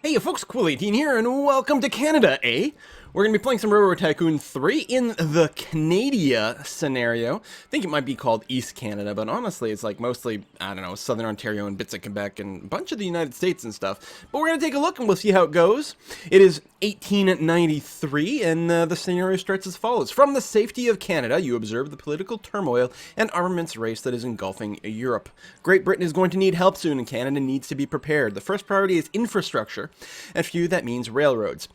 Hey folks, Cool18 here, and welcome to Canada, eh? We're going to be playing some Railroad Tycoon 3 in the Canada scenario. I think it might be called East Canada, but honestly it's like mostly, I don't know, Southern Ontario and bits of Quebec and a bunch of the United States and stuff. But we're going to take a look and we'll see how it goes. It is 1893, and the scenario starts as follows. From the safety of Canada, you observe the political turmoil and armaments race that is engulfing Europe. Great Britain is going to need help soon, and Canada needs to be prepared. The first priority is infrastructure, and for you that means railroads.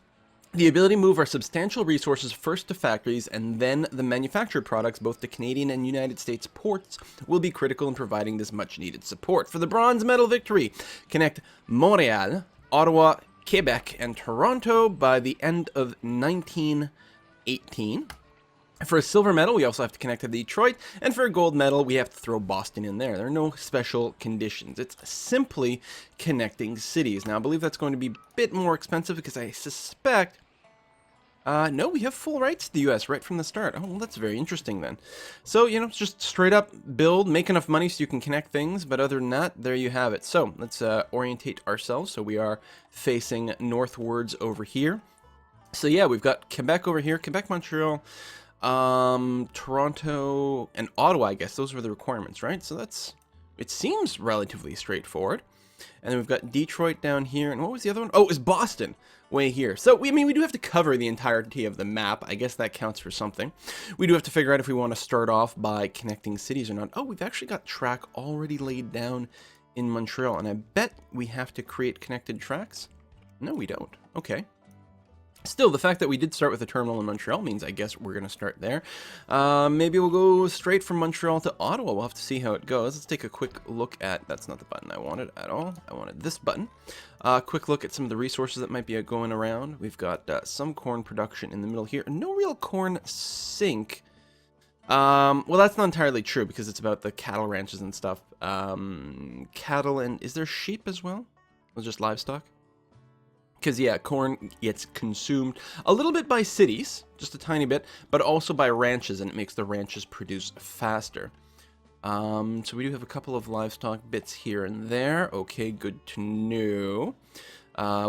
The ability to move our substantial resources first to factories and then the manufactured products both to Canadian and United States ports will be critical in providing this much needed support. For the bronze medal victory, connect Montreal, Ottawa, Quebec, and Toronto by the end of 1918. For a silver medal, we also have to connect to Detroit, and for a gold medal, we have to throw Boston in there. There are no special conditions. It's simply connecting cities. Now, I believe that's going to be a bit more expensive because I suspect... no, we have full rights to the U.S. right from the start. Oh, well, that's very interesting then. So, you know, just straight up build, make enough money so you can connect things, but other than that, there you have it. So, let's orientate ourselves. So we are facing northwards over here. So yeah, we've got Quebec over here, Quebec, Montreal... Toronto and Ottawa, I guess those were the requirements, right? So it seems relatively straightforward. And then we've got Detroit down here, and what was the other one? Oh, it was Boston way here. So we do have to cover the entirety of the map. I guess that counts for something. We do have to figure out if we want to start off by connecting cities or not. Oh, we've actually got track already laid down in Montreal, and I bet we have to create connected tracks. No, we don't. Okay. Still, the fact that we did start with a terminal in Montreal means I guess we're going to start there. Maybe we'll go straight from Montreal to Ottawa. We'll have to see how it goes. Let's take a quick look at... That's not the button I wanted at all. I wanted this button. Quick look at some of the resources that might be going around. We've got some corn production in the middle here. No real corn sink. Well, that's not entirely true because it's about the cattle ranches and stuff. Cattle and... Is there sheep as well? Or just livestock? Because, yeah, corn gets consumed a little bit by cities, just a tiny bit, but also by ranches, and it makes the ranches produce faster. So we do have a couple of livestock bits here and there. Okay, good to know.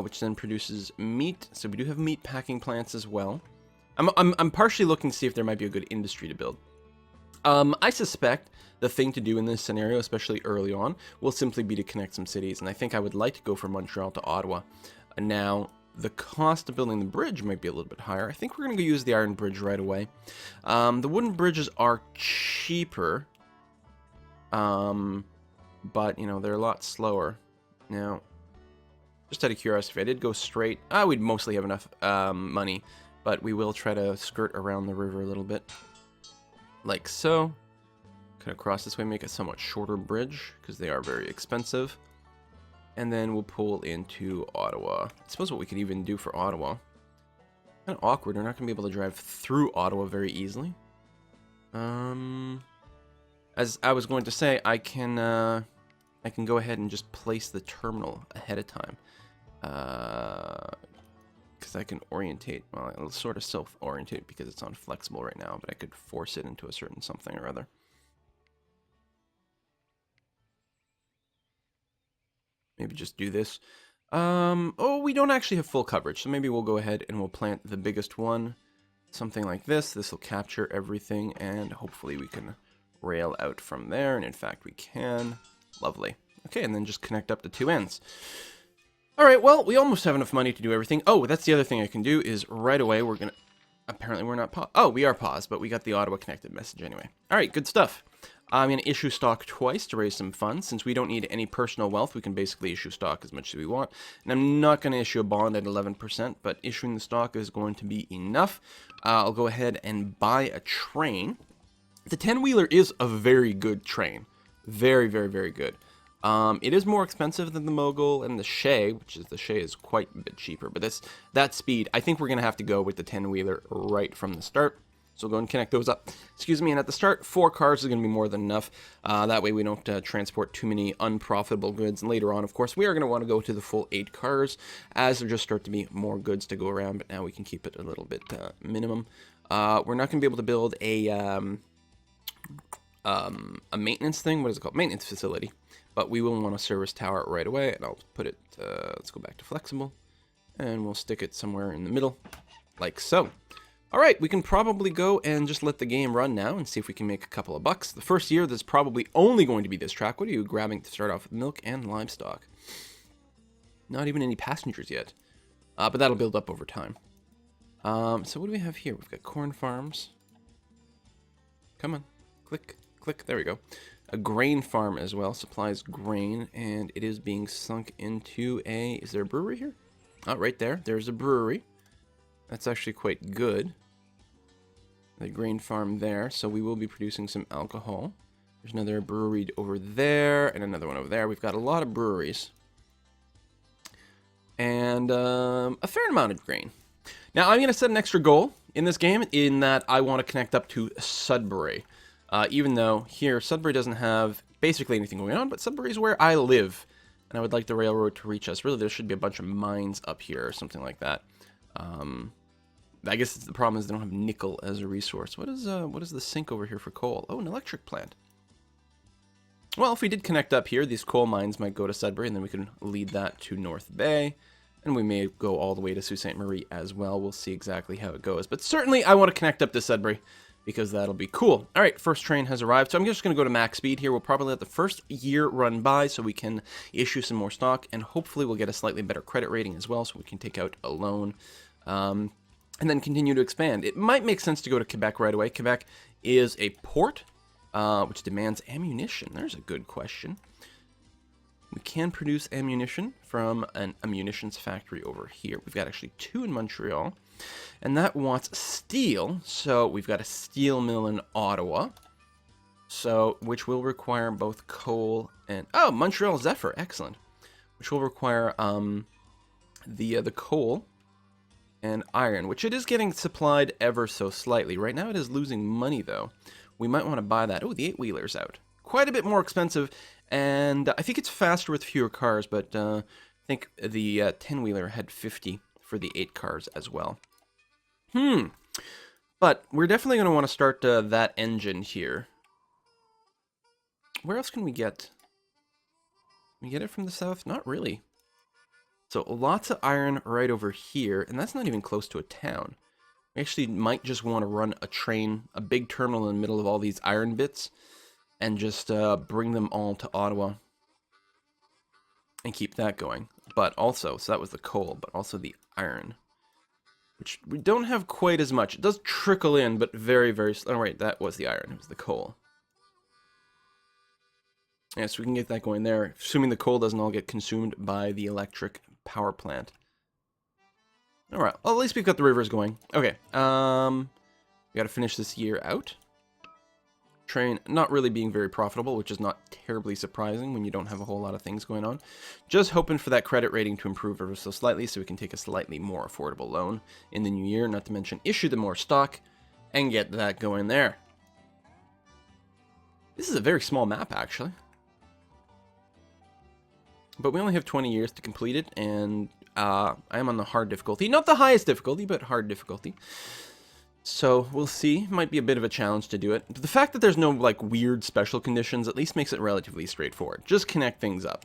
Which then produces meat. So we do have meat packing plants as well. I'm partially looking to see if there might be a good industry to build. I suspect the thing to do in this scenario, especially early on, will simply be to connect some cities, and I think I would like to go from Montreal to Ottawa. Now, the cost of building the bridge might be a little bit higher. I think we're going to go use the iron bridge right away. The wooden bridges are cheaper, but, you know, they're a lot slower. Now, just out of curiosity, if I did go straight, we'd mostly have enough money, but we will try to skirt around the river a little bit, like so. Cut across this way, make a somewhat shorter bridge, because they are very expensive. And then we'll pull into Ottawa. I suppose what we could even do for Ottawa. Kind of awkward. We're not going to be able to drive through Ottawa very easily. As I was going to say, I can go ahead and just place the terminal ahead of time. Because I can orientate. Well, it'll sort of self-orientate because it's on flexible right now, but I could force it into a certain something or other. Maybe just do this. Oh, we don't actually have full coverage, so maybe we'll go ahead and we'll plant the biggest one. Something like this. This will capture everything, and hopefully we can rail out from there. And in fact, we can. Lovely. Okay, and then just connect up the two ends. Alright, well, we almost have enough money to do everything. Oh, that's the other thing I can do is right away we're going to... Apparently we're not paused. Oh, we are paused, but we got the Ottawa connected message anyway. Alright, good stuff. I'm going to issue stock twice to raise some funds. Since we don't need any personal wealth, we can basically issue stock as much as we want. And I'm not going to issue a bond at 11%, but issuing the stock is going to be enough. I'll go ahead and buy a train. The 10-wheeler is a very good train. Very, very, very good. It is more expensive than the Mogul and the Shay, the Shay is quite a bit cheaper. But that speed, I think we're going to have to go with the 10-wheeler right from the start. So we'll go and connect those up. Excuse me, and at the start, 4 cars is going to be more than enough. That way we don't transport too many unprofitable goods. And later on, of course, we are going to want to go to the full 8 cars, as there just start to be more goods to go around. But now we can keep it a little bit minimum. We're not going to be able to build a maintenance thing. What is it called? Maintenance facility. But we will want a service tower right away. And I'll put it, let's go back to flexible. And we'll stick it somewhere in the middle, like so. All right, we can probably go and just let the game run now and see if we can make a couple of bucks. The first year, there's probably only going to be this track. What are you grabbing to start off with? Milk and livestock. Not even any passengers yet. But that'll build up over time. So what do we have here? We've got corn farms. Come on. Click, click. There we go. A grain farm as well. Supplies grain. And it is being sunk into a... Is there a brewery here? Oh, right there. There's a brewery. That's actually quite good. The grain farm there. So we will be producing some alcohol. There's another brewery over there. And another one over there. We've got a lot of breweries. And a fair amount of grain. Now, I'm going to set an extra goal in this game in that I want to connect up to Sudbury. Even though here, Sudbury doesn't have basically anything going on, but Sudbury is where I live. And I would like the railroad to reach us. Really, there should be a bunch of mines up here or something like that. I guess the problem is they don't have nickel as a resource. What is the sink over here for coal? Oh, an electric plant. Well, if we did connect up here, these coal mines might go to Sudbury, and then we can lead that to North Bay. And we may go all the way to Sault Ste. Marie as well. We'll see exactly how it goes. But certainly, I want to connect up to Sudbury, because that'll be cool. All right, first train has arrived. So I'm just going to go to max speed here. We'll probably let the first year run by so we can issue some more stock. And hopefully, we'll get a slightly better credit rating as well so we can take out a loan. And then continue to expand. It might make sense to go to Quebec right away. Quebec is a port, which demands ammunition. There's a good question. We can produce ammunition from a munitions factory over here. We've got actually 2 in Montreal. And that wants steel. So we've got a steel mill in Ottawa. So, which will require both coal and... Oh, Montreal Zephyr. Excellent. Which will require the coal and iron, which it is getting supplied ever so slightly. Right now it is losing money, though. We might want to buy that. Oh, the 8-wheeler's out. Quite a bit more expensive, and I think it's faster with fewer cars, but I think the 10-wheeler had 50 for the 8 cars as well. But we're definitely going to want to start that engine here. Where else can we get? Can we get it from the south? Not really. So lots of iron right over here, and that's not even close to a town. We actually might just want to run a train, a big terminal in the middle of all these iron bits, and just bring them all to Ottawa and keep that going. But also, so that was the coal, but also the iron, which we don't have quite as much. It does trickle in, but very, very slow. Oh, right, that was the iron. It was the coal. Yeah, so we can get that going there, assuming the coal doesn't all get consumed by the electric power plant. All right, well, at least we've got the rivers going. Okay, we got to finish this year out. Train not really being very profitable, which is not terribly surprising when you don't have a whole lot of things going on. Just hoping for that credit rating to improve ever so slightly so we can take a slightly more affordable loan in the new year, not to mention issue the more stock and get that going there. This is a very small map, actually. But we only have 20 years to complete it, and I am on the hard difficulty. Not the highest difficulty, but hard difficulty. So we'll see. Might be a bit of a challenge to do it. But the fact that there's no like weird special conditions at least makes it relatively straightforward. Just connect things up.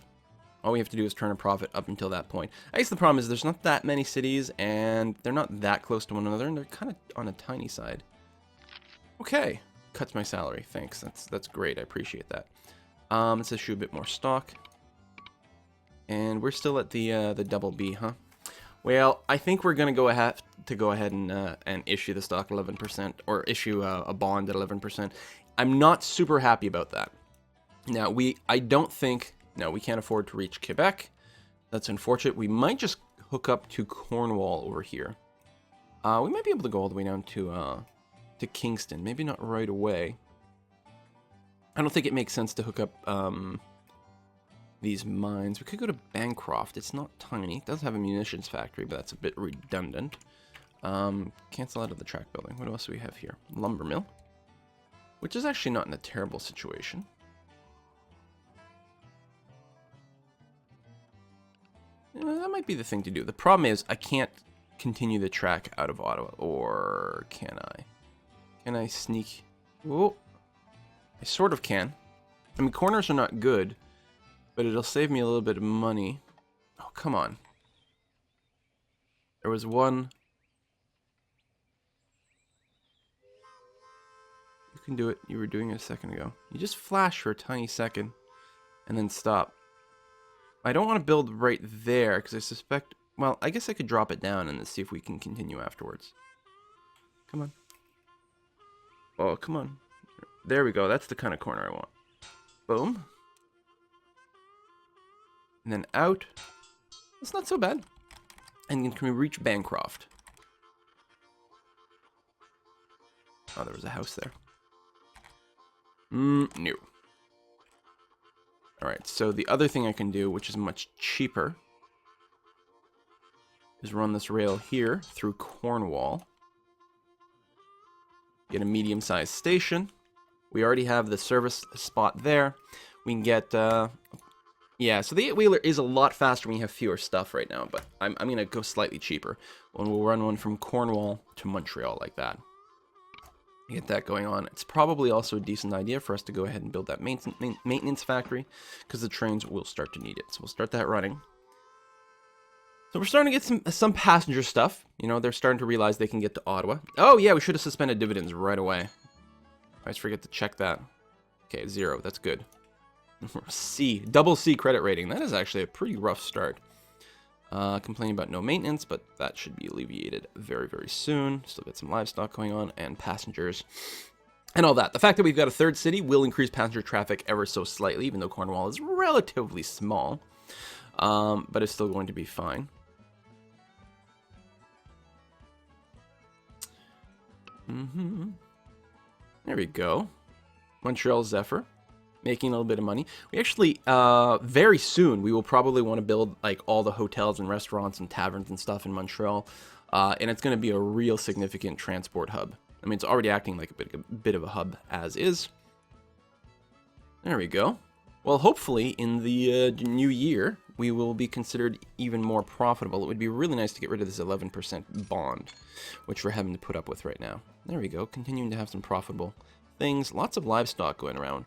All we have to do is turn a profit up until that point. I guess the problem is there's not that many cities, and they're not that close to one another, and they're kind of on a tiny side. Okay. Cuts my salary. Thanks. That's great. I appreciate that. Let's issue a bit more stock. And we're still at the double B, huh? Well, I think we're gonna go ahead and issue the stock 11%, or issue a bond at 11%. I'm not super happy about that. Now I don't think we can't afford to reach Quebec. That's unfortunate. We might just hook up to Cornwall over here. We might be able to go all the way down to Kingston. Maybe not right away. I don't think it makes sense to hook up these mines. We could go to Bancroft. It's not tiny. It does have a munitions factory, but that's a bit redundant. Cancel out of the track building. What else do we have here? Lumber mill, which is actually not in a terrible situation. That might be the thing to do. The problem is I can't continue the track out of Ottawa, or can I? Can I sneak? Whoa. I sort of can. I mean, corners are not good, but it'll save me a little bit of money. Oh, come on. There was one. You can do it. You were doing it a second ago. You just flash for a tiny second and then stop. I don't want to build right there because I suspect... Well, I guess I could drop it down and then see if we can continue afterwards. Come on. Oh, come on. There we go. That's the kind of corner I want. Boom. And then out. That's not so bad. And can we reach Bancroft? Oh, there was a house there. No. Alright, so the other thing I can do, which is much cheaper, is run this rail here through Cornwall. Get a medium-sized station. We already have the service spot there. We can get... yeah, so the 8-wheeler is a lot faster when you have fewer stuff right now, but I'm going to go slightly cheaper. And we'll run one from Cornwall to Montreal like that. Get that going on. It's probably also a decent idea for us to go ahead and build that maintenance factory, because the trains will start to need it. So we'll start that running. So we're starting to get some passenger stuff. You know, they're starting to realize they can get to Ottawa. Oh yeah, we should have suspended dividends right away. I always forget to check that. Okay, 0. That's good. C, double C credit rating. That is actually a pretty rough start. Complaining about no maintenance, but that should be alleviated very, very soon. Still got some livestock going on and passengers and all that. The fact that we've got a third city will increase passenger traffic ever so slightly, even though Cornwall is relatively small, but it's still going to be fine. There we go. Montreal Zephyr. Making a little bit of money. We actually, very soon, we will probably want to build, like, all the hotels and restaurants and taverns and stuff in Montreal. And it's going to be a real significant transport hub. I mean, it's already acting like a bit of a hub as is. There we go. Well, hopefully, in the new year, we will be considered even more profitable. It would be really nice to get rid of this 11% bond, which we're having to put up with right now. There we go. Continuing to have some profitable things. Lots of livestock going around.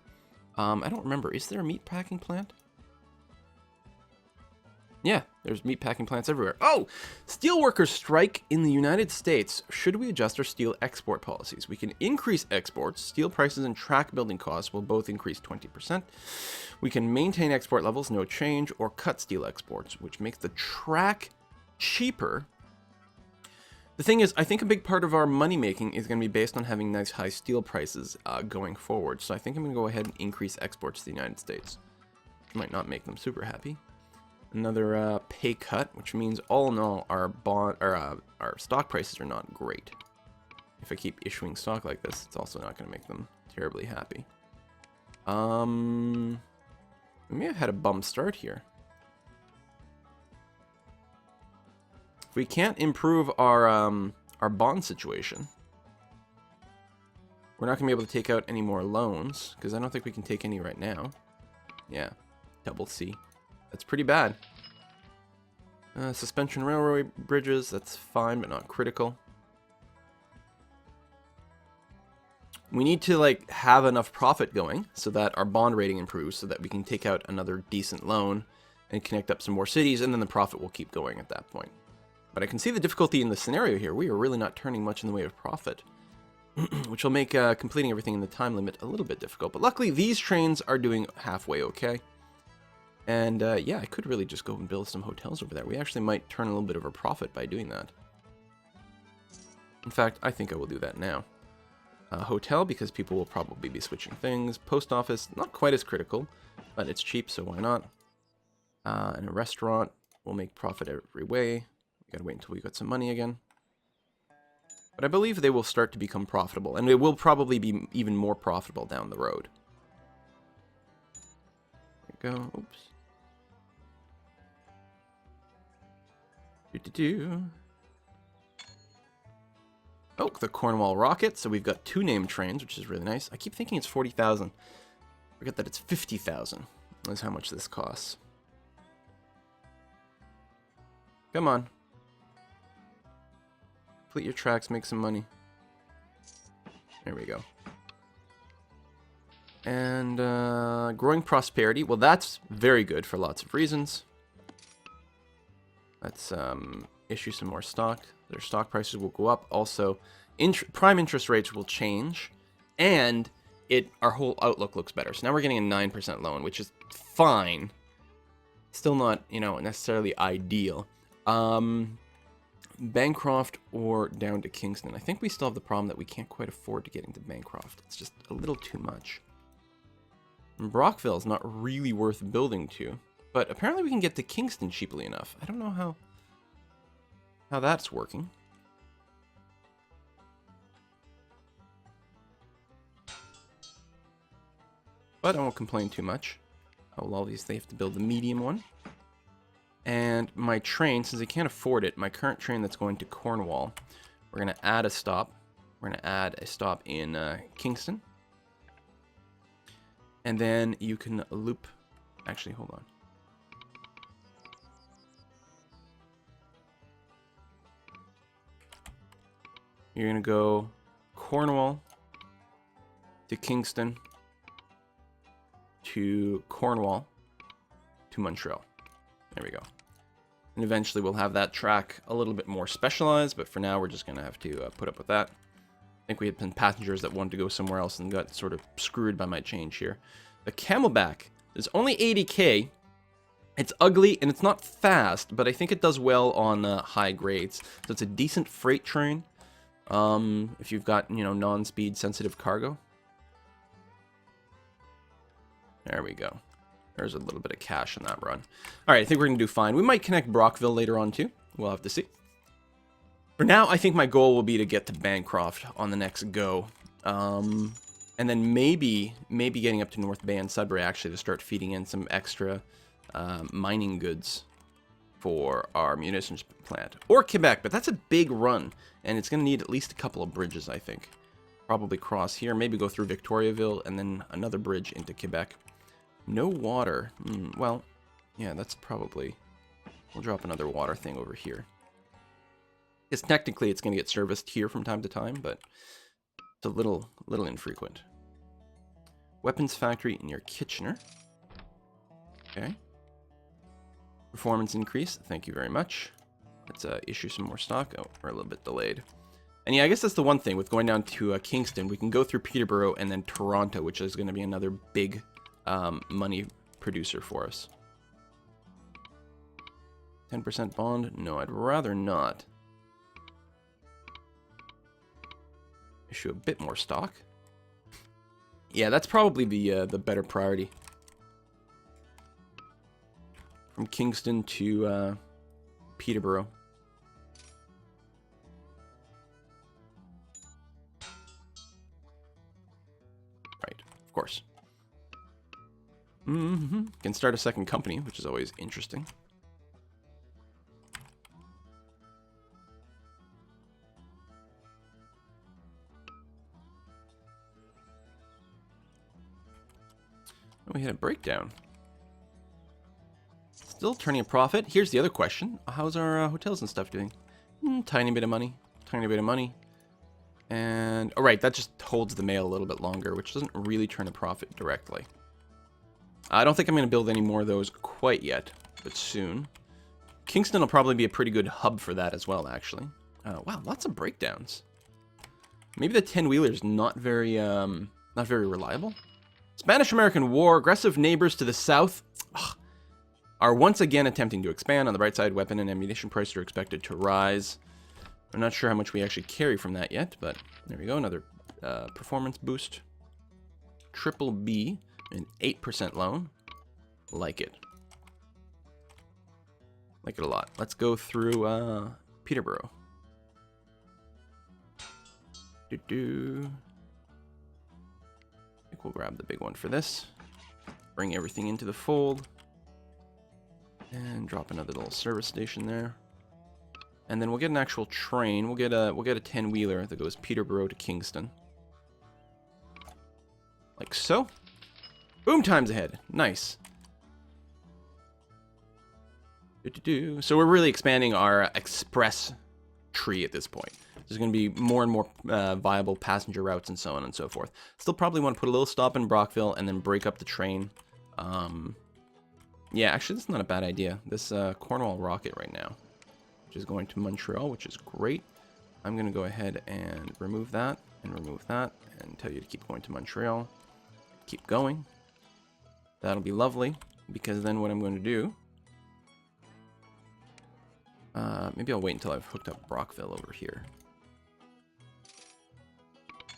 I don't remember. Is there a meat packing plant? Yeah, there's meat packing plants everywhere. Oh! Steelworkers strike in the United States. Should we adjust our steel export policies? We can increase exports. Steel prices and track building costs will both increase 20%. We can maintain export levels, no change, or cut steel exports, which makes the track cheaper. The thing is, I think a big part of our money making is going to be based on having nice high steel prices going forward. So I think I'm going to go ahead and increase exports to the United States. Might not make them super happy. Another pay cut, which means all in all, our stock prices are not great. If I keep issuing stock like this, it's also not going to make them terribly happy. We may have had a bum start here. We can't improve our bond situation. We're not going to be able to take out any more loans, because I don't think we can take any right now. Yeah, double C. That's pretty bad. Suspension railway bridges, that's fine, but not critical. We need to, like, have enough profit going, so that our bond rating improves, so that we can take out another decent loan, and connect up some more cities, and then the profit will keep going at that point. But I can see the difficulty in the scenario here. We are really not turning much in the way of profit, which will make completing everything in the time limit a little bit difficult. But luckily, these trains are doing halfway okay. And yeah, I could really just go and build some hotels over there. We actually might turn a little bit of a profit by doing that. In fact, I think I will do that now. Hotel, because people will probably be switching things. Post office, not quite as critical, but it's cheap, so why not? And a restaurant will make profit every way. Gotta wait until we got some money again. But I believe they will start to become profitable, and it will probably be even more profitable down the road. There we go. Oops. Oh, the Cornwall Rocket. So we've got 2 named trains, which is really nice. I keep thinking it's 40,000. Forget that it's 50,000. That's how much this costs. Come on. Complete your tracks, make some money. There we go. And growing prosperity. Well, that's very good for lots of reasons. Let's issue some more stock. Their stock prices will go up. Also, prime interest rates will change, and our whole outlook looks better. So now we're getting a 9% loan, which is fine. Still not, necessarily ideal. Bancroft or down to Kingston. I think we still have the problem that we can't quite afford to get into Bancroft. It's just a little too much. And Brockville's not really worth building to, but apparently we can get to Kingston cheaply enough. I don't know how that's working. But I won't complain too much. They have to build the medium one. And my train, since I can't afford it, my current train that's going to Cornwall, we're going to add a stop. We're going to add a stop in Kingston. And then you can loop... Actually, hold on. You're going to go Cornwall to Kingston to Cornwall to Montreal. There we go. And eventually we'll have that track a little bit more specialized, but for now we're just going to have to put up with that. I think we had some passengers that wanted to go somewhere else and got sort of screwed by my change here. The Camelback is only 80k. It's ugly and it's not fast, but I think it does well on high grades. So it's a decent freight train if you've got, non-speed sensitive cargo. There we go. There's a little bit of cash in that run. All right, I think we're going to do fine. We might connect Brockville later on, too. We'll have to see. For now, I think my goal will be to get to Bancroft on the next go. And then maybe getting up to North Bay and Sudbury, actually, to start feeding in some extra mining goods for our munitions plant. Or Quebec, but that's a big run. And it's going to need at least a couple of bridges, I think. Probably cross here, maybe go through Victoriaville, and then another bridge into Quebec. No water. Well, yeah, that's probably... We'll drop another water thing over here. Because technically it's going to get serviced here from time to time, but it's a little infrequent. Weapons factory near Kitchener. Okay. Performance increase. Thank you very much. Let's issue some more stock. Oh, we're a little bit delayed. And yeah, I guess that's the one thing with going down to Kingston. We can go through Peterborough and then Toronto, which is going to be another big... money producer for us. 10% bond? No, I'd rather not. Issue a bit more stock. Yeah, that's probably the better priority. From Kingston to Peterborough. Right, of course. Can start a second company, which is always interesting. Oh, we had a breakdown. Still turning a profit. Here's the other question. How's our hotels and stuff doing? Tiny bit of money. Tiny bit of money. And, oh right, that just holds the mail a little bit longer, which doesn't really turn a profit directly. I don't think I'm going to build any more of those quite yet, but soon. Kingston will probably be a pretty good hub for that as well, actually. Wow, lots of breakdowns. Maybe the 10-wheeler's not very reliable. Spanish-American War, aggressive neighbors to the south are once again attempting to expand. On the bright side, weapon and ammunition prices are expected to rise. I'm not sure how much we actually carry from that yet, but there we go, another performance boost. Triple B. An 8% loan. Like it. Like it a lot. Let's go through Peterborough. I think we'll grab the big one for this. Bring everything into the fold. And drop another little service station there. And then we'll get an actual train. We'll get a 10-wheeler that goes Peterborough to Kingston. Like so. Boom times ahead. Nice. So we're really expanding our express tree at this point. There's going to be more and more viable passenger routes and so on and so forth. Still probably want to put a little stop in Brockville and then break up the train. Yeah, actually, that's not a bad idea. This Cornwall rocket right now. which is going to Montreal, which is great. I'm going to go ahead and remove that and tell you to keep going to Montreal. Keep going. That'll be lovely, because then what I'm going to do... maybe I'll wait until I've hooked up Brockville over here.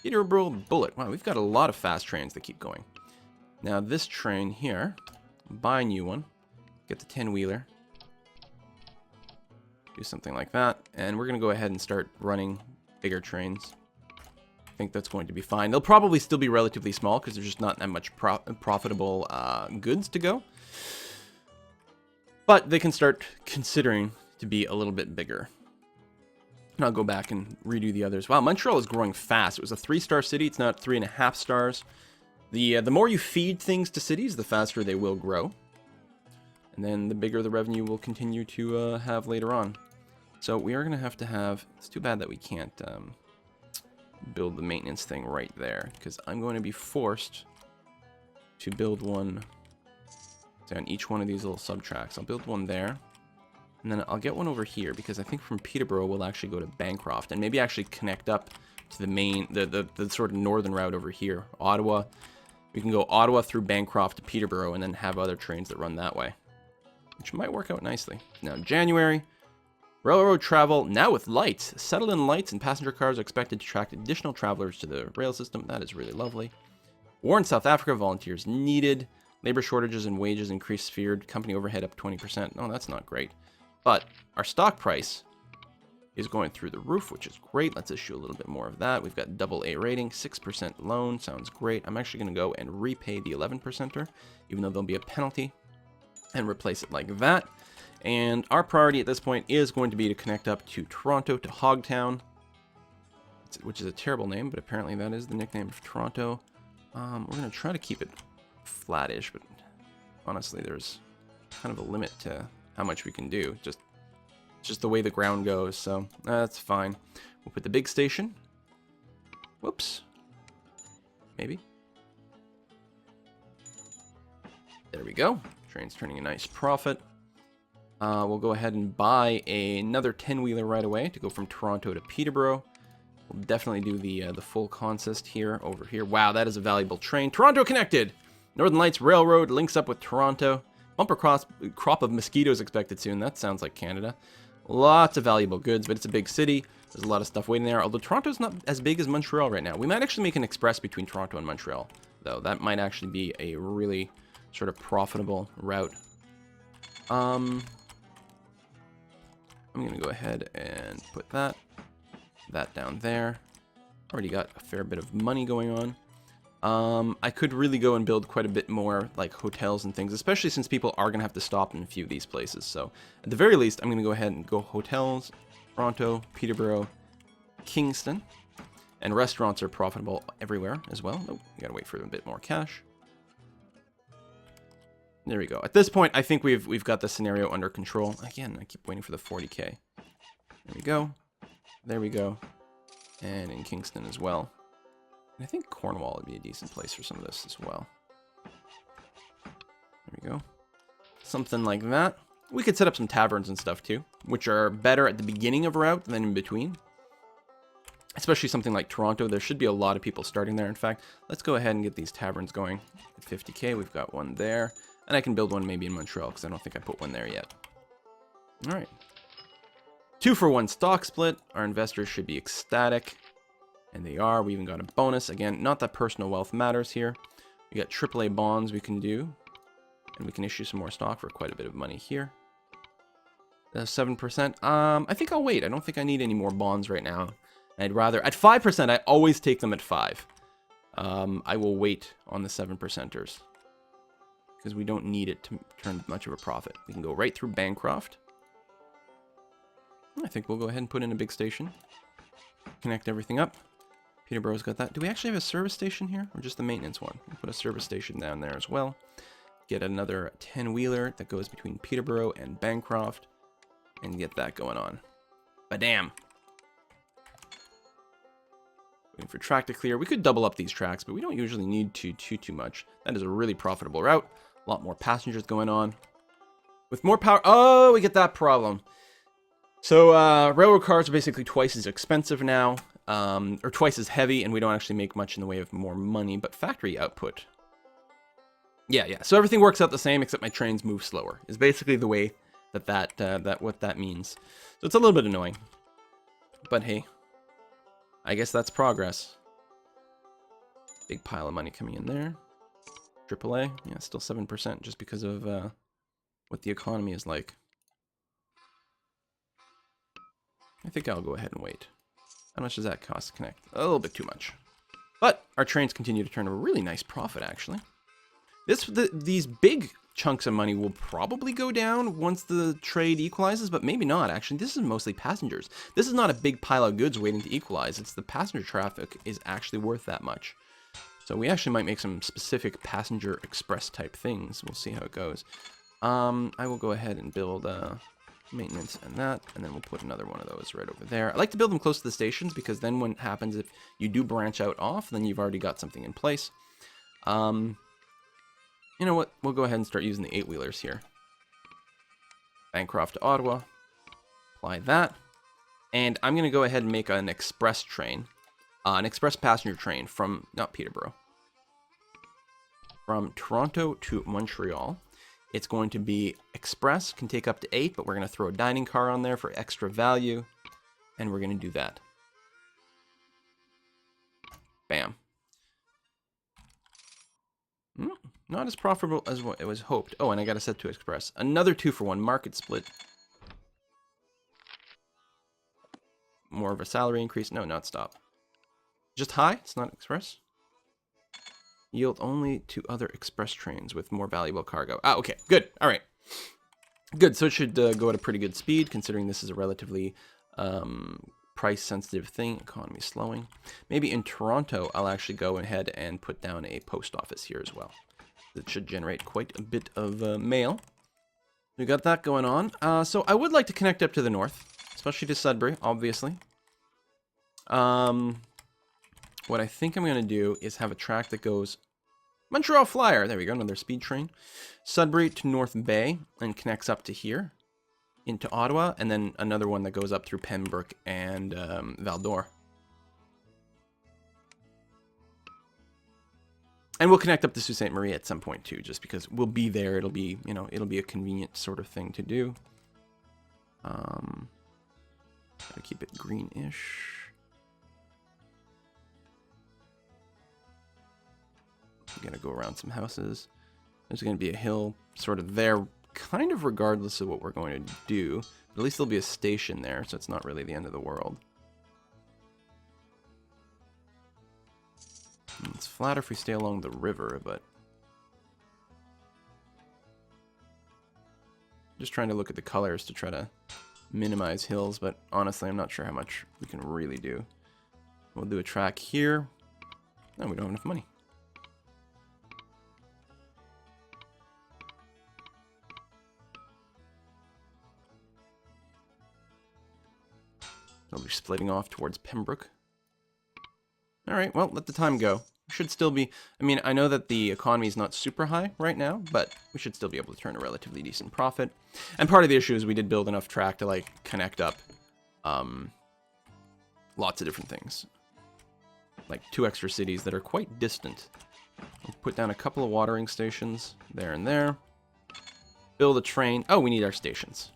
Peterborough Bullet. Wow, we've got a lot of fast trains that keep going. Now this train here, buy a new one. Get the 10-wheeler. Do something like that. And we're going to go ahead and start running bigger trains. I think that's going to be fine. They'll probably still be relatively small because there's just not that much profitable goods to go. But they can start considering to be a little bit bigger. And I'll go back and redo the others. Wow, Montreal is growing fast. It was a 3-star city. It's now at 3.5 stars. The more you feed things to cities, the faster they will grow. And then the bigger the revenue will continue to have later on. So we are going to have... It's too bad that we can't build the maintenance thing right there, because I'm going to be forced to build one on each one of these little sub-tracks. I'll build one there. And then I'll get one over here, because I think from Peterborough we'll actually go to Bancroft and maybe actually connect up to the main, the sort of northern route over here, Ottawa. We can go Ottawa through Bancroft to Peterborough and then have other trains that run that way, which might work out nicely. Now, January, railroad travel now with lights. Settled-in lights and passenger cars are expected to attract additional travelers to the rail system. That is really lovely. War in South Africa, volunteers needed. Labor shortages and wages increased, feared. Company overhead up 20%. Oh, that's not great. But our stock price is going through the roof, which is great. Let's issue a little bit more of that. We've got AA rating, 6% loan. Sounds great. I'm actually going to go and repay the 11%er, even though there'll be a penalty, and replace it like that. And our priority at this point is going to be to connect up to Toronto, to Hogtown, which is a terrible name, but apparently that is the nickname of Toronto. We're going to try to keep it flattish, but honestly, there's kind of a limit to how much we can do. Just the way the ground goes, so that's fine. We'll put the big station. Whoops. Maybe. There we go. Train's turning a nice profit. We'll go ahead and buy another 10-wheeler right away to go from Toronto to Peterborough. We'll definitely do the full consist here, over here. Wow, that is a valuable train. Toronto connected! Northern Lights Railroad links up with Toronto. Bumper crop of mosquitoes expected soon. That sounds like Canada. Lots of valuable goods, but it's a big city. There's a lot of stuff waiting there, although Toronto's not as big as Montreal right now. We might actually make an express between Toronto and Montreal, though. That might actually be a really sort of profitable route. I'm going to go ahead and put that down there. Already got a fair bit of money going on. I could really go and build quite a bit more, like, hotels and things, especially since people are going to have to stop in a few of these places. So, at the very least, I'm going to go ahead and go hotels, Toronto, Peterborough, Kingston, and restaurants are profitable everywhere as well. Oh, you got to wait for a bit more cash. There we go. At this point, I think we've got the scenario under control. Again, I keep waiting for the 40k. There we go. There we go. And in Kingston as well. And I think Cornwall would be a decent place for some of this as well. There we go. Something like that. We could set up some taverns and stuff too, which are better at the beginning of a route than in between. Especially something like Toronto. There should be a lot of people starting there. In fact, let's go ahead and get these taverns going. At 50k, we've got one there. And I can build one maybe in Montreal, because I don't think I put one there yet. Alright. 2-for-1 stock split. Our investors should be ecstatic. And they are. We even got a bonus. Again, not that personal wealth matters here. We got AAA bonds we can do. And we can issue some more stock for quite a bit of money here. 7%. I think I'll wait. I don't think I need any more bonds right now. I'd rather... At 5%, I always take them at 5. I will wait on the 7%ers. Because we don't need it to turn much of a profit. We can go right through Bancroft. I think we'll go ahead and put in a big station. Connect everything up. Peterborough's got that. Do we actually have a service station here? Or just the maintenance one? We'll put a service station down there as well. Get another 10-wheeler that goes between Peterborough and Bancroft. And get that going on. Badam! Waiting for track to clear. We could double up these tracks, but we don't usually need to too much. That is a really profitable route. A lot more passengers going on. With more power... Oh, we get that problem. So railroad cars are basically twice as expensive now, or twice as heavy, and we don't actually make much in the way of more money, but factory output. Yeah. So everything works out the same, except my trains move slower, is basically the way that what that means. So it's a little bit annoying. But hey, I guess that's progress. Big pile of money coming in there. AAA, yeah, still 7% just because of what the economy is like. I think I'll go ahead and wait. How much does that cost to connect? A little bit too much. But our trains continue to turn a really nice profit, actually. These big chunks of money will probably go down once the trade equalizes, but maybe not, actually. This is mostly passengers. This is not a big pile of goods waiting to equalize. It's the passenger traffic is actually worth that much. So we actually might make some specific passenger express type things. We'll see how it goes. I will go ahead and build maintenance and that, and then we'll put another one of those right over there. I like to build them close to the stations because then what happens if you do branch out off, then you've already got something in place. You know what? We'll go ahead and start using the 8-wheelers here. Bancroft to Ottawa. Apply that. And I'm going to go ahead and make an express train. An express passenger train from, not Peterborough. From Toronto to Montreal. It's going to be express, can take up to 8, but we're going to throw a dining car on there for extra value. And we're going to do that. Bam. Not as profitable as what it was hoped. Oh, and I got to set to express. Another 2-for-1 market split. More of a salary increase. No, not stop. Just high. It's not express. Yield only to other express trains with more valuable cargo. Ah, okay. Good. All right. Good. So it should go at a pretty good speed, considering this is a relatively price-sensitive thing. Economy slowing. Maybe in Toronto, I'll actually go ahead and put down a post office here as well. That should generate quite a bit of mail. We got that going on. So I would like to connect up to the north, especially to Sudbury, obviously. What I think I'm going to do is have a track that goes Montreal Flyer. There we go, another speed train. Sudbury to North Bay and connects up to here into Ottawa, and then another one that goes up through Pembroke and Val-d'Or. And we'll connect up to Sault Ste. Marie at some point too, just because we'll be there. It'll be, you know, it'll be a convenient sort of thing to do. Gotta keep it greenish. I'm gonna go around some houses. There's gonna be a hill sort of there, kind of regardless of what we're going to do. But at least there'll be a station there, so it's not really the end of the world. It's flatter if we stay along the river, but just trying to look at the colors to try to minimize hills, but honestly, I'm not sure how much we can really do. We'll do a track here. No, we don't have enough money. They'll be splitting off towards Pembroke. All right, well, let the time go. We should still be, I mean, I know that the economy is not super high right now, but we should still be able to turn a relatively decent profit. And part of the issue is we did build enough track to, like, connect up lots of different things. Like 2 extra cities that are quite distant. We'll put down a couple of watering stations there and there. Build a train. Oh, we need our stations.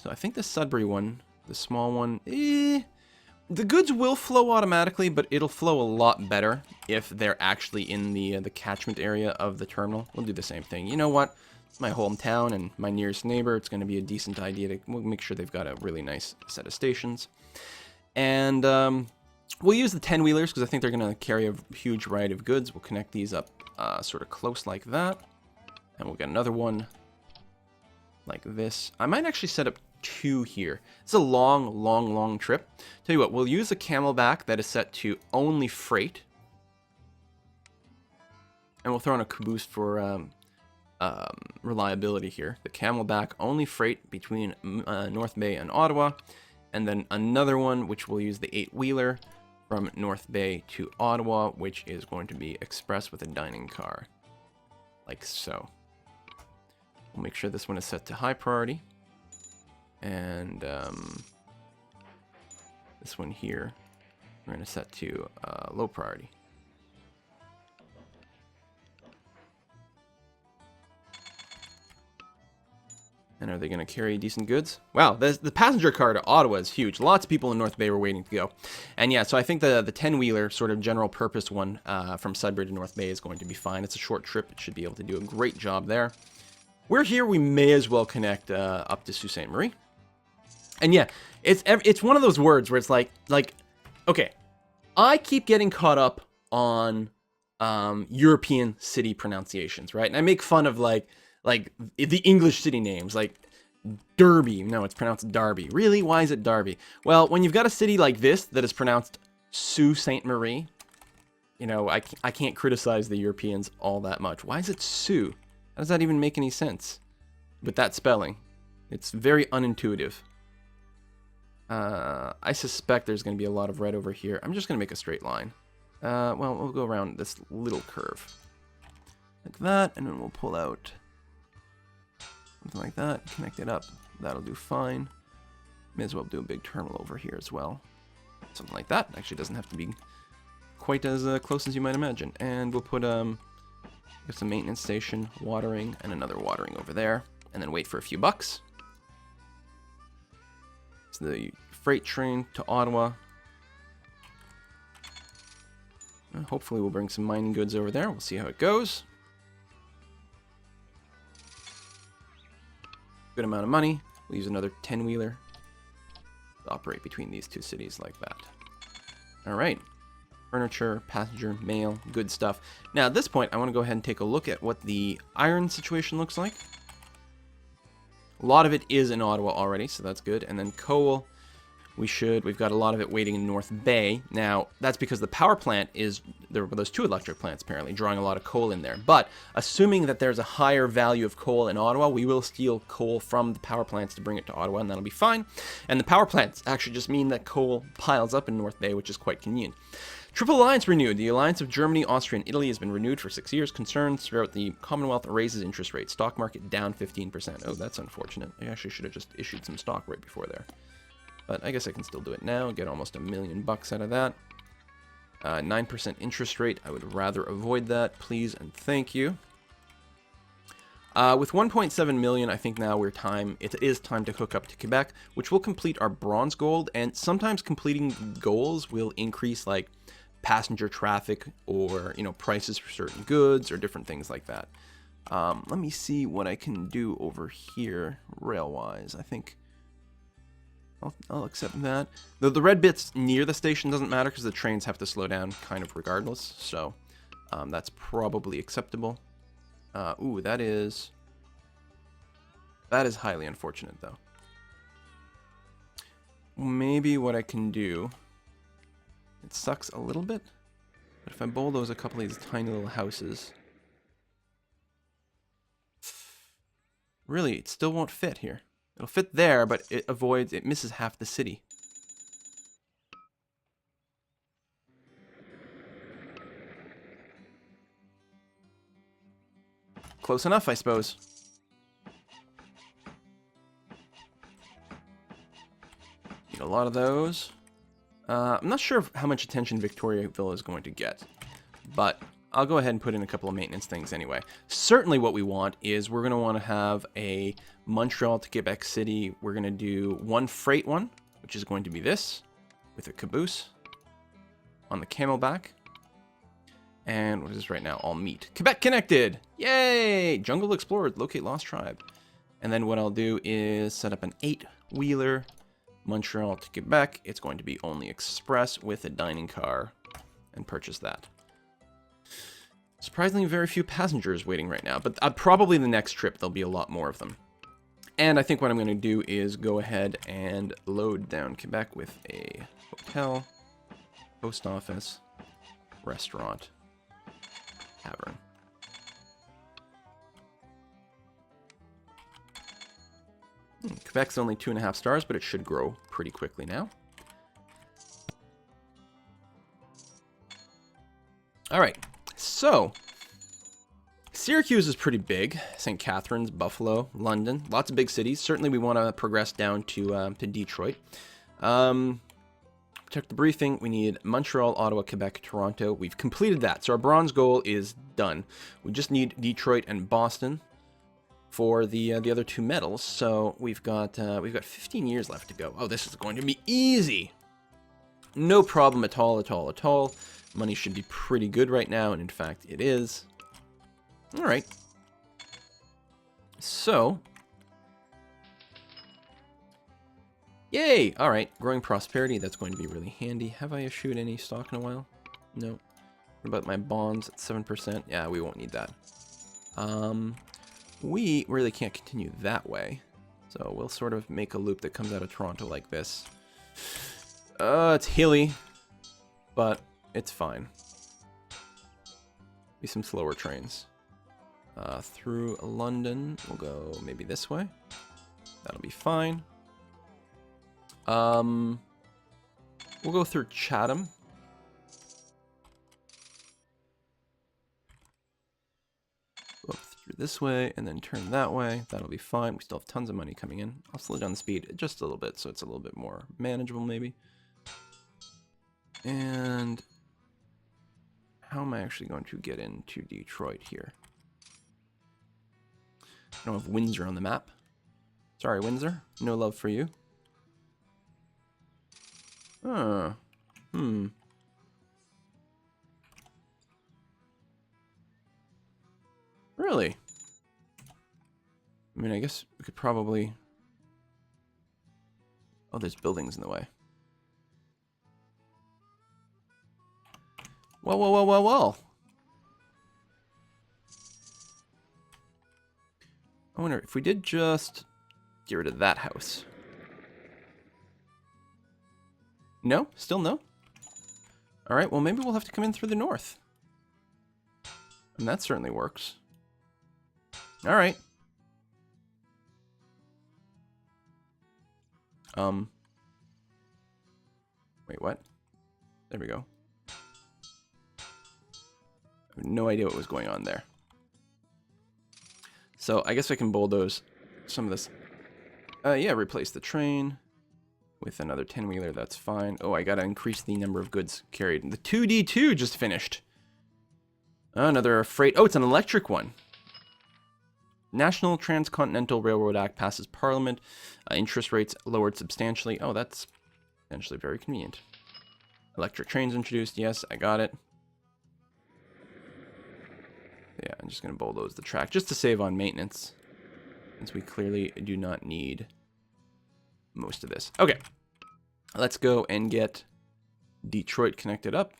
So I think the Sudbury one, the small one, the goods will flow automatically, but it'll flow a lot better if they're actually in the catchment area of the terminal. We'll do the same thing. You know what? It's my hometown and my nearest neighbor. It's going to be a decent idea to we'll make sure they've got a really nice set of stations. And we'll use the 10-wheelers because I think they're going to carry a huge variety of goods. We'll connect these up sort of close like that. And we'll get another one like this. I might actually set up 2 here. It's a long trip. Tell you what, we'll use a camelback that is set to only freight. And we'll throw in a caboose for reliability here. The camelback only freight between North Bay and Ottawa. And then another one, which we'll use the 8-wheeler from North Bay to Ottawa, which is going to be express with a dining car. Like so. We'll make sure this one is set to high priority. And this one here, we're going to set to low priority. And are they going to carry decent goods? Wow, the passenger car to Ottawa is huge. Lots of people in North Bay were waiting to go. And yeah, so I think the 10-wheeler sort of general purpose one from Sudbury to North Bay is going to be fine. It's a short trip. It should be able to do a great job there. We're here. We may as well connect up to Sault Ste. Marie. And yeah, it's one of those words where it's like, okay, I keep getting caught up on European city pronunciations, right? And I make fun of like the English city names, like Derby. No, it's pronounced Darby. Really? Why is it Darby? Well, when you've got a city like this that is pronounced Sault Ste. Marie, you know, I can't criticize the Europeans all that much. Why is it Sioux? How does that even make any sense with that spelling? It's very unintuitive. I suspect there's going to be a lot of red over here. I'm just going to make a straight line. Well, we'll go around this little curve. Like that, and then we'll pull out something like that, connect it up. That'll do fine. May as well do a big terminal over here as well. Something like that. Actually doesn't have to be quite as close as you might imagine. And we'll put some maintenance station, watering, and another watering over there. And then wait for a few bucks. It's the freight train to Ottawa. Hopefully we'll bring some mining goods over there. We'll see how it goes. Good amount of money. We'll use another 10-wheeler to operate between these two cities like that. All right. Furniture, passenger, mail, good stuff. Now at this point, I want to go ahead and take a look at what the iron situation looks like. A lot of it is in Ottawa already, so that's good. And then coal, we've got a lot of it waiting in North Bay. Now, that's because the power plant there were those two electric plants apparently, drawing a lot of coal in there. But assuming that there's a higher value of coal in Ottawa, we will steal coal from the power plants to bring it to Ottawa, and that'll be fine. And the power plants actually just mean that coal piles up in North Bay, which is quite convenient. Triple Alliance renewed. The alliance of Germany, Austria, and Italy has been renewed for 6 years. Concerns throughout the Commonwealth raises interest rates. Stock market down 15%. Oh, that's unfortunate. I actually should have just issued some stock right before there. But I guess I can still do it now. Get almost $1 million out of that. 9% interest rate. I would rather avoid that, please and thank you. With 1.7 million, I think now it is time to hook up to Quebec, which will complete our bronze gold. And sometimes completing goals will increase like passenger traffic or, you know, prices for certain goods or different things like that. Let me see what I can do over here rail-wise. I think I'll accept that. The red bits near the station doesn't matter because the trains have to slow down kind of regardless. So that's probably acceptable. Ooh, that is highly unfortunate though. Maybe what I can do, it sucks a little bit, but if I bulldoze a couple of these tiny little houses, really, it still won't fit here. It'll fit there, but it misses half the city. Close enough, I suppose. Need a lot of those. I'm not sure how much attention Victoriaville is going to get, but I'll go ahead and put in a couple of maintenance things anyway. Certainly what we want is we're going to want to have a Montreal to Quebec City. We're going to do one freight one, which is going to be this, with a caboose on the camelback. And what is this right now? All meat. Quebec connected! Yay! Jungle Explorers, locate lost tribe. And then what I'll do is set up an 8-wheeler Montreal to Quebec. It's going to be only express with a dining car, and purchase that. Surprisingly, very few passengers waiting right now, but probably the next trip there'll be a lot more of them. And I think what I'm going to do is go ahead and load down Quebec with a hotel, post office, restaurant, tavern. Quebec's only 2.5 stars, but it should grow pretty quickly now. All right, so Syracuse is pretty big. St. Catharines, Buffalo, London. Lots of big cities. Certainly we want to progress down to Detroit. Check the briefing. We need Montreal, Ottawa, Quebec, Toronto. We've completed that. So our bronze goal is done. We just need Detroit and Boston for the other 2 medals. So we've got 15 years left to go. Oh, this is going to be easy. No problem at all, at all, at all. Money should be pretty good right now, and in fact, it is. All right. So, yay! All right, growing prosperity. That's going to be really handy. Have I issued any stock in a while? No. What about my bonds at 7%? Yeah, we won't need that. We really can't continue that way, so we'll sort of make a loop that comes out of Toronto like this. It's hilly, but it's fine. Be some slower trains. Through London, we'll go maybe this way. That'll be fine. We'll go through Chatham. Go up through this way and then turn that way. That'll be fine. We still have tons of money coming in. I'll slow down the speed just a little bit so it's a little bit more manageable maybe. And how am I actually going to get into Detroit here? I don't have Windsor on the map. Sorry, Windsor. No love for you. Really? I mean, I guess we could probably... Oh, there's buildings in the way. Well, well, well, well, well. I wonder if we did just get rid of that house. No? Still no? Alright, well maybe we'll have to come in through the north. And that certainly works. Alright. Wait, what? There we go. I have no idea what was going on there. So I guess I can bulldoze some of this. Yeah, replace the train with another 10-wheeler. That's fine. Oh, I gotta increase the number of goods carried. The 2D2 just finished. Another freight. Oh, it's an electric one. National Transcontinental Railroad Act passes Parliament. Interest rates lowered substantially. Oh, that's potentially very convenient. Electric trains introduced. Yes, I got it. Yeah, I'm just going to bulldoze the track just to save on maintenance, since we clearly do not need most of this. Okay, let's go and get Detroit connected up.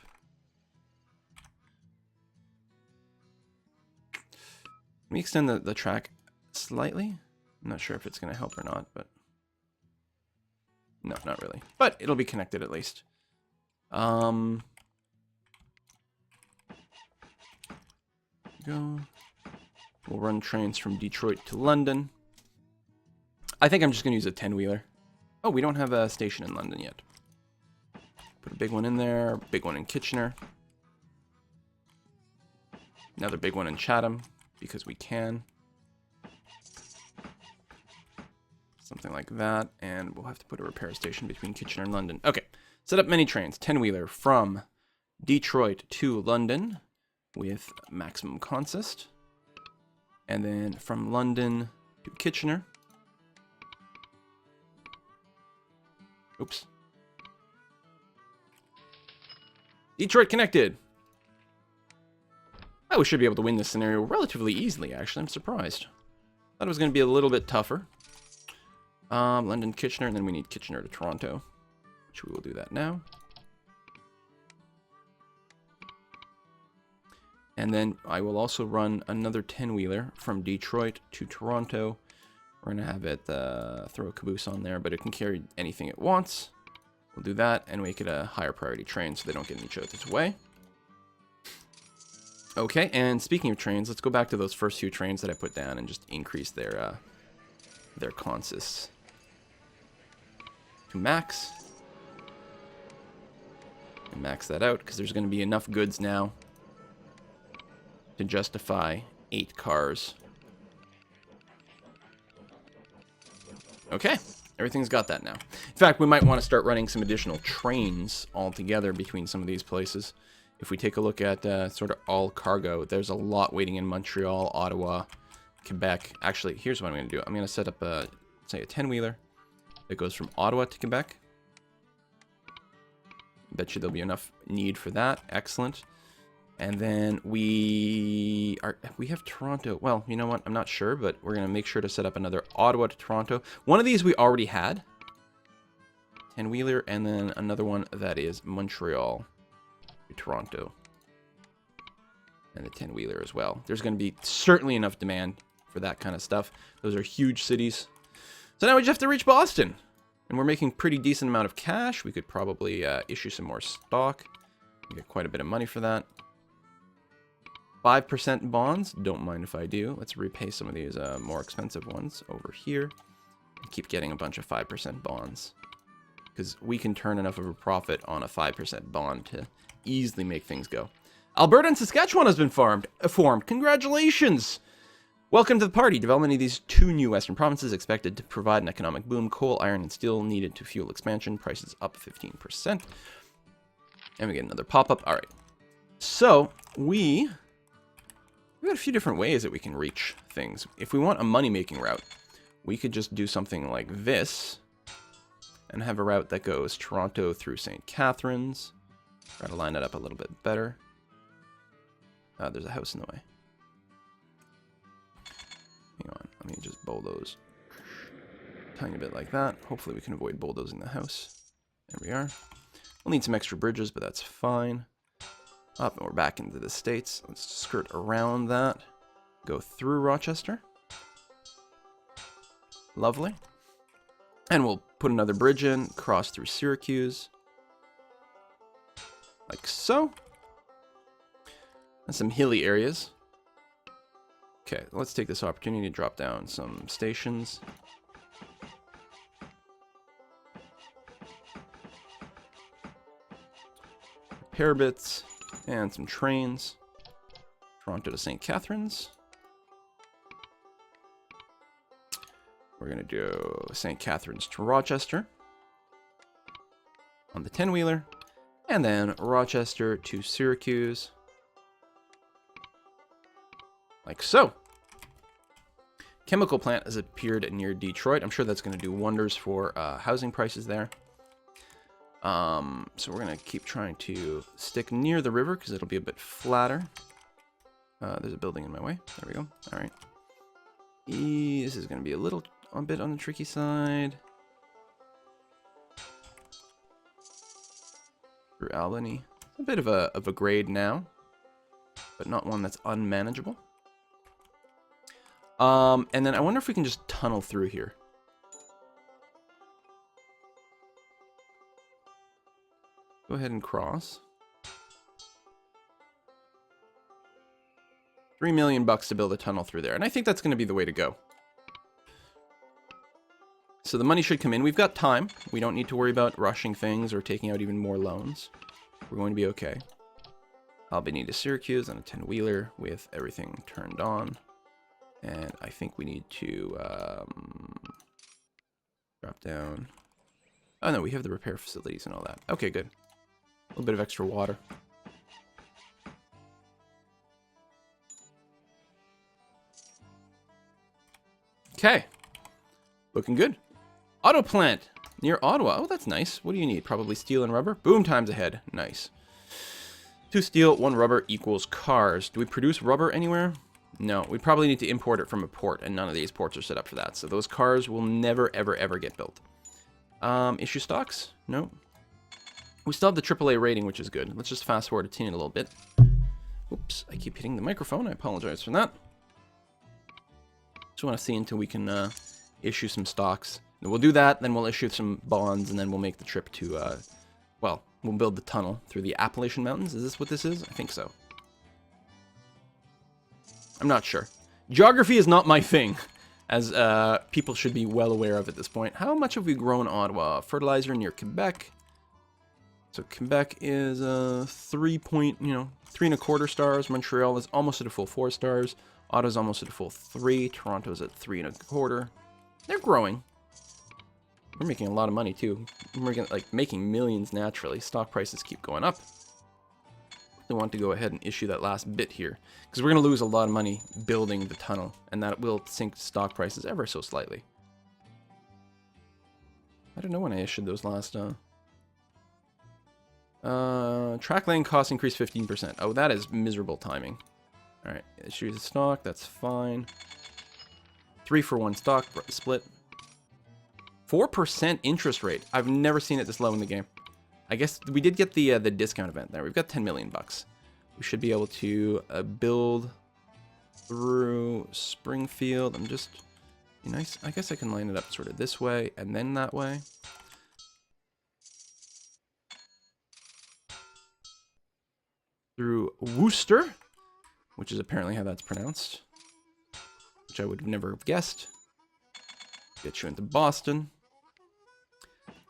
Let me extend the track slightly. I'm not sure if it's going to help or not, but no, not really. But it'll be connected at least. Go. We'll run trains from Detroit to London. I think I'm just going to use a 10-wheeler. Oh, we don't have a station in London yet. Put a big one in there, big one in Kitchener. Another big one in Chatham, because we can. Something like that, and we'll have to put a repair station between Kitchener and London. Okay, set up many trains, 10-wheeler from Detroit to London with maximum consist. And then from London to Kitchener. Oops. Detroit connected. Oh, we should be able to win this scenario relatively easily, actually. I'm surprised. Thought it was going to be a little bit tougher. London, Kitchener, and then we need Kitchener to Toronto, which we will do that now. And then I will also run another 10-wheeler from Detroit to Toronto. We're going to have it throw a caboose on there, but it can carry anything it wants. We'll do that and make it a higher priority train so they don't get in each other's way. Okay, and speaking of trains, let's go back to those first few trains that I put down and just increase their consists to max. And max that out because there's going to be enough goods now to justify 8 cars. Okay, everything's got that now. In fact, we might want to start running some additional trains altogether between some of these places. If we take a look at sort of all cargo, there's a lot waiting in Montreal, Ottawa, Quebec. Actually, here's what I'm going to do. I'm going to set up, say, a 10-wheeler that goes from Ottawa to Quebec. Bet you there'll be enough need for that. Excellent. And then we have Toronto. Well, you know what? I'm not sure, but we're going to make sure to set up another Ottawa to Toronto. One of these we already had. 10-wheeler, and then another one that is Montreal to Toronto. And the 10-wheeler as well. There's going to be certainly enough demand for that kind of stuff. Those are huge cities. So now we just have to reach Boston. And we're making pretty decent amount of cash. We could probably issue some more stock. We get quite a bit of money for that. 5% bonds. Don't mind if I do. Let's repay some of these more expensive ones over here. And keep getting a bunch of 5% bonds. Because we can turn enough of a profit on a 5% bond to easily make things go. Alberta and Saskatchewan has been formed. Congratulations! Welcome to the party. Development of these 2 new western provinces expected to provide an economic boom. Coal, iron, and steel needed to fuel expansion. Prices up 15%. And we get another pop-up. All right. So, we've got a few different ways that we can reach things. If we want a money-making route, we could just do something like this and have a route that goes Toronto through St. Catharines. Try to line that up a little bit better. There's a house in the way. Hang on, let me just bulldoze a tiny bit like that. Hopefully we can avoid bulldozing the house. There we are. We'll need some extra bridges, but that's fine. Up, and we're back into the States. Let's skirt around that. Go through Rochester. Lovely. And we'll put another bridge in, cross through Syracuse. Like so. And some hilly areas. Okay, let's take this opportunity to drop down some stations. Repair bits and some trains. Toronto to St. Catharines. We're going to do St. Catharines to Rochester on the 10-wheeler. And then Rochester to Syracuse. Like so. Chemical plant has appeared near Detroit. I'm sure that's going to do wonders for housing prices there. So we're going to keep trying to stick near the river because it'll be a bit flatter. There's a building in my way. There we go. All right. This is going to be a bit on the tricky side. Through Albany. A bit of a grade now, but not one that's unmanageable. And then I wonder if we can just tunnel through here. Go ahead and cross. $3 million to build a tunnel through there. And I think that's going to be the way to go. So the money should come in. We've got time. We don't need to worry about rushing things or taking out even more loans. We're going to be okay. Albany to Syracuse on a 10-wheeler with everything turned on. And I think we need to drop down. Oh, no, we have the repair facilities and all that. Okay, good. A little bit of extra water. Okay. Looking good. Auto plant near Ottawa. Oh, that's nice. What do you need? Probably steel and rubber. Boom, times ahead. Nice. 2 steel, 1 rubber equals cars. Do we produce rubber anywhere? No, we probably need to import it from a port, and none of these ports are set up for that. So those cars will never, ever, ever get built. Issue stocks? No. We still have the AAA rating, which is good. Let's just fast forward a teeny little bit. Oops, I keep hitting the microphone. I apologize for that. Just want to see until we can issue some stocks. And we'll do that, then we'll issue some bonds, and then we'll make the trip to, well, we'll build the tunnel through the Appalachian Mountains. Is this what this is? I think so. I'm not sure. Geography is not my thing, as people should be well aware of at this point. How much have we grown Ottawa? Fertilizer near Quebec. So Quebec is 3 1/4 stars. Montreal is almost at a full 4 stars. Ottawa's almost at a full 3. Toronto's at 3.25. They're growing. We're making a lot of money too. We're making millions naturally. Stock prices keep going up. I want to go ahead and issue that last bit here because we're going to lose a lot of money building the tunnel, and that will sink stock prices ever so slightly. I don't know when I issued those last. Track lane cost increased 15%. Oh, that is miserable timing. All right, issue the stock. That's fine. 3-for-1 stock split. 4% interest rate. I've never seen it this low in the game. I guess we did get the discount event there. We've got 10 million bucks. We should be able to build through Springfield. I'm just nice. I guess I can line it up sort of this way and then that way. Through Worcester, which is apparently how that's pronounced, which I would have never have guessed. Get you into Boston.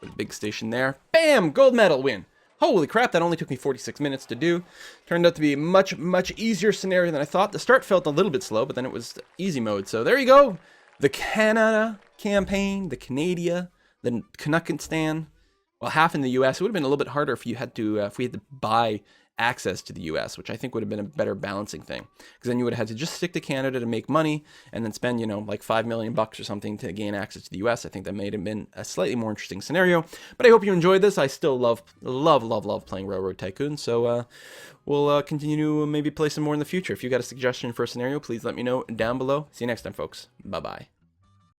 Put a big station there. Bam! Gold medal win. Holy crap, that only took me 46 minutes to do. Turned out to be a much, much easier scenario than I thought. The start felt a little bit slow, but then it was easy mode. So there you go. The Canada campaign, the Canada, the Canuckistan. Well, half in the US. It would have been a little bit harder if you had to, if we had to buy access to the US, which I think would have been a better balancing thing, because then you would have had to just stick to Canada to make money and then spend, you know, like $5 million or something to gain access to the US. I think that may have been a slightly more interesting scenario, but I hope you enjoyed this. I still love playing Railroad Tycoon, so we'll continue to maybe play some more in the future. If you got a suggestion for a scenario, please let me know down below. See you next time, folks. Bye-bye.